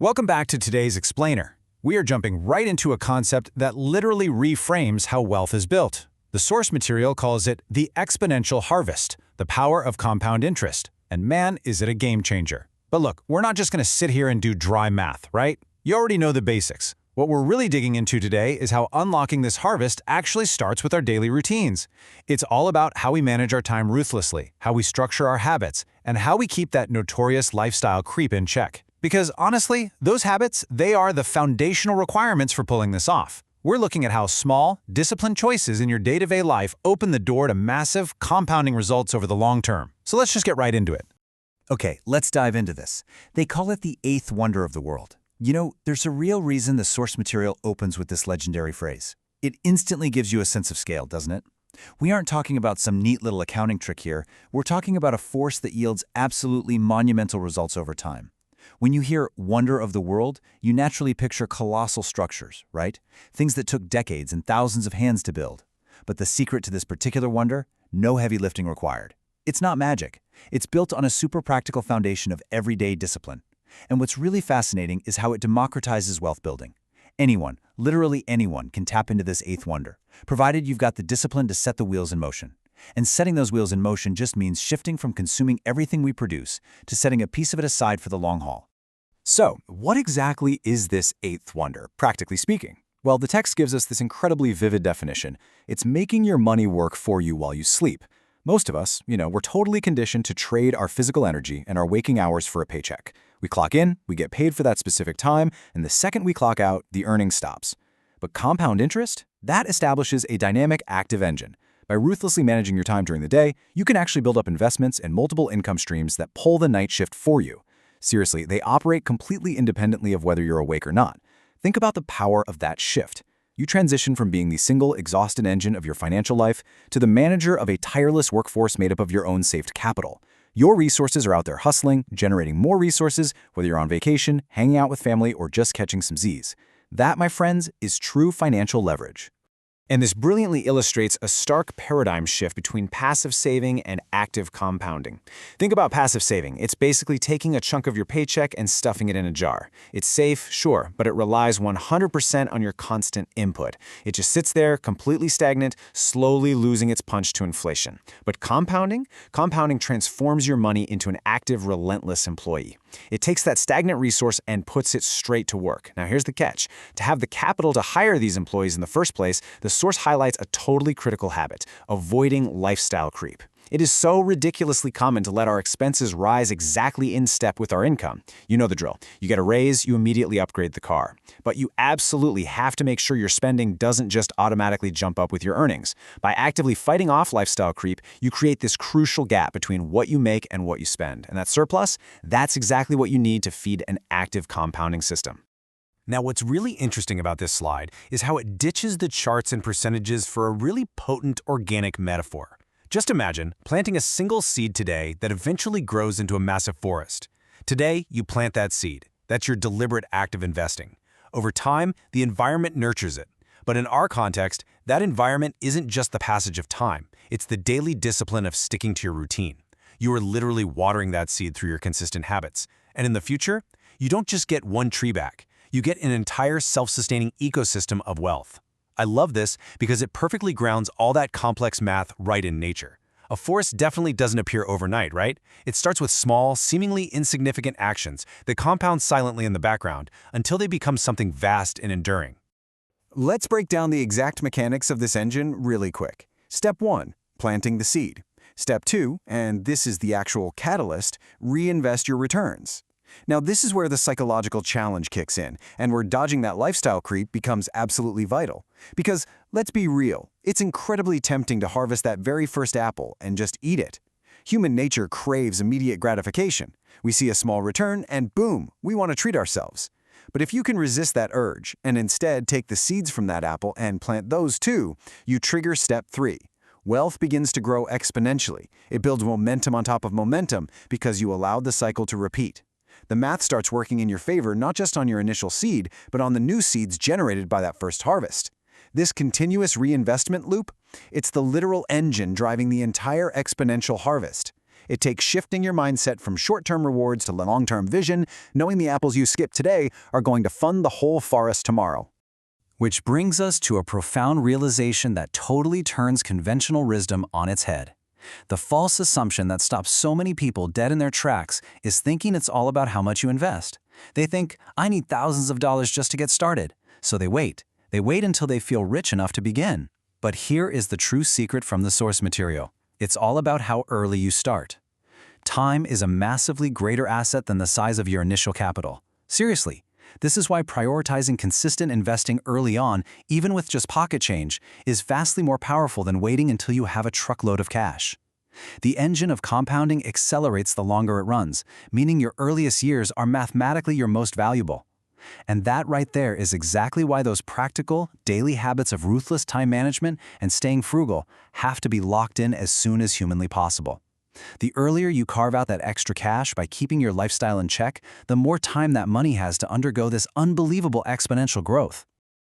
Welcome back to today's Explainer. We are jumping right into a concept that literally reframes how wealth is built. The source material calls it the exponential harvest, the power of compound interest. And man, is it a game changer. But look, we're not just going to sit here and do dry math, right? You already know the basics. What we're really digging into today is how unlocking this harvest actually starts with our daily routines. It's all about how we manage our time ruthlessly, how we structure our habits, and how we keep that notorious lifestyle creep in check. Because honestly, those habits, they are the foundational requirements for pulling this off. We're looking at how small, disciplined choices in your day-to-day life open the door to massive, compounding results over the long term. So let's just get right into it. Okay, let's dive into this. They call it the eighth wonder of the world. You know, there's a real reason the source material opens with this legendary phrase. It instantly gives you a sense of scale, doesn't it? We aren't talking about some neat little accounting trick here. We're talking about a force that yields absolutely monumental results over time. When you hear wonder of the world, you naturally picture colossal structures, right? Things that took decades and thousands of hands to build. But the secret to this particular wonder? No heavy lifting required. It's not magic. It's built on a super practical foundation of everyday discipline. And what's really fascinating is how it democratizes wealth building. Anyone, literally anyone, can tap into this eighth wonder, provided you've got the discipline to set the wheels in motion. And setting those wheels in motion just means shifting from consuming everything we produce to setting a piece of it aside for the long haul. So, what exactly is this eighth wonder, practically speaking? Well, the text gives us this incredibly vivid definition. It's making your money work for you while you sleep. Most of us, we're totally conditioned to trade our physical energy and our waking hours for a paycheck. We clock in, we get paid for that specific time, and the second we clock out, the earning stops. But compound interest? That establishes a dynamic, active engine. By ruthlessly managing your time during the day, you can actually build up investments and multiple income streams that pull the night shift for you. Seriously, they operate completely independently of whether you're awake or not. Think about the power of that shift. You transition from being the single, exhausted engine of your financial life to the manager of a tireless workforce made up of your own saved capital. Your resources are out there hustling, generating more resources, whether you're on vacation, hanging out with family, or just catching some Z's. That, my friends, is true financial leverage. And this brilliantly illustrates a stark paradigm shift between passive saving and active compounding. Think about passive saving. It's basically taking a chunk of your paycheck and stuffing it in a jar. It's safe, sure, but it relies 100% on your constant input. It just sits there, completely stagnant, slowly losing its punch to inflation. But compounding? Compounding transforms your money into an active, relentless employee. It takes that stagnant resource and puts it straight to work. Now here's the catch. To have the capital to hire these employees in the first place, the source highlights a totally critical habit: avoiding lifestyle creep. It is so ridiculously common to let our expenses rise exactly in step with our income. You know the drill. You get a raise, you immediately upgrade the car. But you absolutely have to make sure your spending doesn't just automatically jump up with your earnings. By actively fighting off lifestyle creep, you create this crucial gap between what you make and what you spend. And that surplus, that's exactly what you need to feed an active compounding system. Now, what's really interesting about this slide is how it ditches the charts and percentages for a really potent organic metaphor. Just imagine planting a single seed today that eventually grows into a massive forest. Today, you plant that seed. That's your deliberate act of investing. Over time, the environment nurtures it. But in our context, that environment isn't just the passage of time. It's the daily discipline of sticking to your routine. You are literally watering that seed through your consistent habits. And in the future, you don't just get one tree back. You get an entire self-sustaining ecosystem of wealth. I love this because it perfectly grounds all that complex math right in nature. A forest definitely doesn't appear overnight, right? It starts with small, seemingly insignificant actions that compound silently in the background until they become something vast and enduring. Let's break down the exact mechanics of this engine really quick. Step 1, planting the seed. Step 2, and this is the actual catalyst, reinvest your returns. Now, this is where the psychological challenge kicks in, and where dodging that lifestyle creep becomes absolutely vital. Because, let's be real, it's incredibly tempting to harvest that very first apple and just eat it. Human nature craves immediate gratification. We see a small return, and boom, we want to treat ourselves. But if you can resist that urge, and instead take the seeds from that apple and plant those too, you trigger step 3. Wealth begins to grow exponentially. It builds momentum on top of momentum because you allowed the cycle to repeat. The math starts working in your favor not just on your initial seed, but on the new seeds generated by that first harvest. This continuous reinvestment loop, it's the literal engine driving the entire exponential harvest. It takes shifting your mindset from short-term rewards to long-term vision, knowing the apples you skip today are going to fund the whole forest tomorrow. Which brings us to a profound realization that totally turns conventional wisdom on its head. The false assumption that stops so many people dead in their tracks is thinking it's all about how much you invest. They think, I need thousands of dollars just to get started. So they wait. They wait until they feel rich enough to begin. But here is the true secret from the source material. It's all about how early you start. Time is a massively greater asset than the size of your initial capital. Seriously. This is why prioritizing consistent investing early on, even with just pocket change, is vastly more powerful than waiting until you have a truckload of cash. The engine of compounding accelerates the longer it runs, meaning your earliest years are mathematically your most valuable. And that right there is exactly why those practical, daily habits of ruthless time management and staying frugal have to be locked in as soon as humanly possible. The earlier you carve out that extra cash by keeping your lifestyle in check, the more time that money has to undergo this unbelievable exponential growth.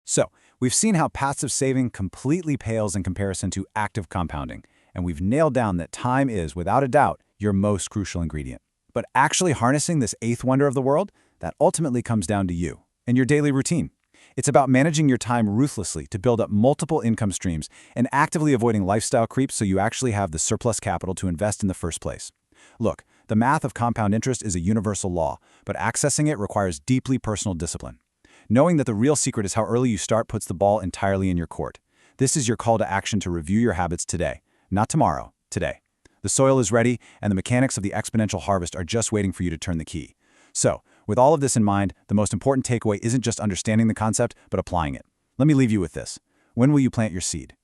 So, we've seen how passive saving completely pales in comparison to active compounding, and we've nailed down that time is, without a doubt, your most crucial ingredient. But actually harnessing this eighth wonder of the world, that ultimately comes down to you and your daily routine. It's about managing your time ruthlessly to build up multiple income streams and actively avoiding lifestyle creep so you actually have the surplus capital to invest in the first place. Look, the math of compound interest is a universal law, but accessing it requires deeply personal discipline. Knowing that the real secret is how early you start puts the ball entirely in your court. This is your call to action to review your habits today, not tomorrow, today. The soil is ready, and the mechanics of the exponential harvest are just waiting for you to turn the key. So, with all of this in mind, the most important takeaway isn't just understanding the concept, but applying it. Let me leave you with this. When will you plant your seed?